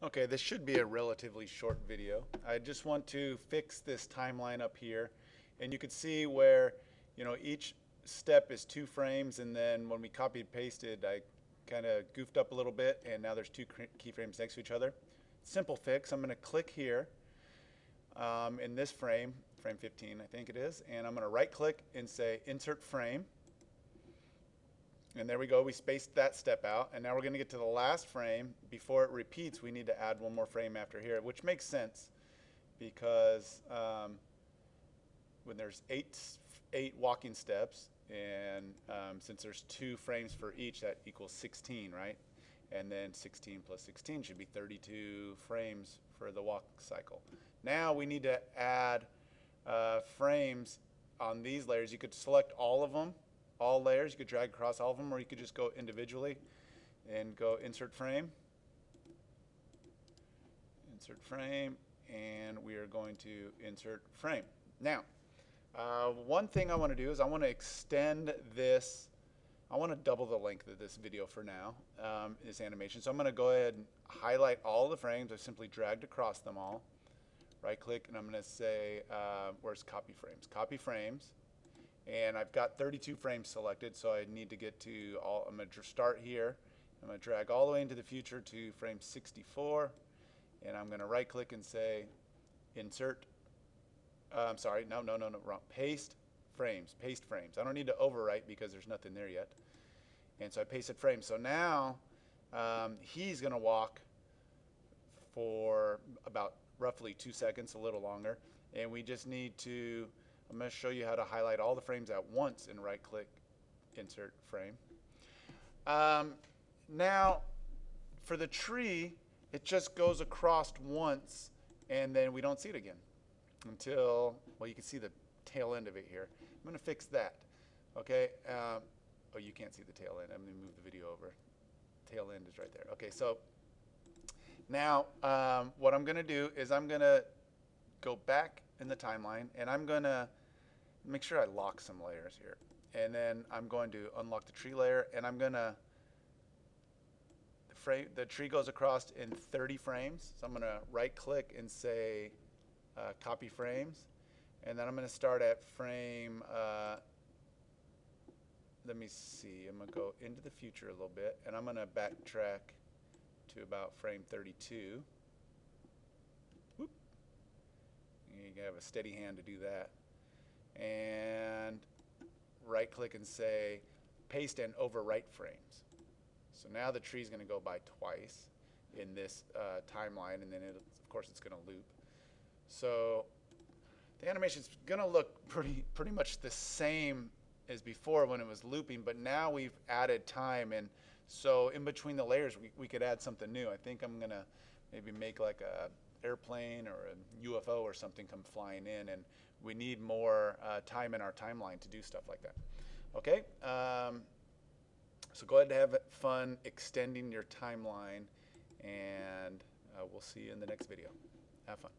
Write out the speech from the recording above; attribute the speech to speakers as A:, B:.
A: Okay, this should be a relatively short video. I just want to fix this timeline up here. And you can see where, each step is 2 frames, and then when we copied and pasted, I kind of goofed up a little bit, and now there's two keyframes next to each other. Simple fix. I'm going to click here in this frame, frame 15 I think it is, and I'm going to right click and say Insert Frame. And there we go, we spaced that step out, and now we're going to get to the last frame. Before it repeats, we need to add one more frame after here, which makes sense because when there's eight walking steps, and since there's 2 frames for each, that equals 16, right? And then 16 plus 16 should be 32 frames for the walk cycle. Now we need to add frames on these layers. You could select all of them, all layers. You could drag across all of them, or you could just go individually and go Insert Frame, Insert Frame, and we are going to Insert Frame. Now, one thing I want to do is I want to extend this. I want to double the length of this video for now, this animation. So I'm going to go ahead and highlight all the frames. I simply dragged across them all. Right click, and I'm going to say, where's Copy Frames? Copy Frames. And I've got 32 frames selected, so I need to get to all. I'm going to start here. I'm going to drag all the way into the future to frame 64, and I'm going to right click and say Insert. I'm sorry, no, wrong. Paste frames, paste frames. I don't need to overwrite because there's nothing there yet. And so I pasted frames. So now he's going to walk for about roughly 2 seconds, a little longer, and we just need to. I'm going to show you how to highlight all the frames at once and right click Insert Frame. Now for the tree, it just goes across once and then we don't see it again until, well, you can see the tail end of it here. I'm going to fix that. Okay. Oh, you can't see the tail end. I'm going to move the video over. Tail end is right there. Okay, so now what I'm going to do is I'm going to go back in the timeline, and I'm going to make sure I lock some layers here. And then I'm going to unlock the tree layer, and I'm going to, the tree goes across in 30 frames. So I'm going to right click and say Copy Frames. And then I'm going to start at frame, let me see, I'm going to go into the future a little bit, and I'm going to backtrack to about frame 32. Whoop. You have a steady hand to do that. And right click and say Paste and Overwrite Frames. So now the tree is going to go by twice in this timeline, and then of course it's going to loop. So the animation is going to look pretty much the same as before when it was looping, but now we've added time, and so in between the layers we could add something new. I think I'm going to maybe make like a airplane or a UFO or something come flying in, and we need more time in our timeline to do stuff like that. Okay, so go ahead and have fun extending your timeline, and we'll see you in the next video. Have fun.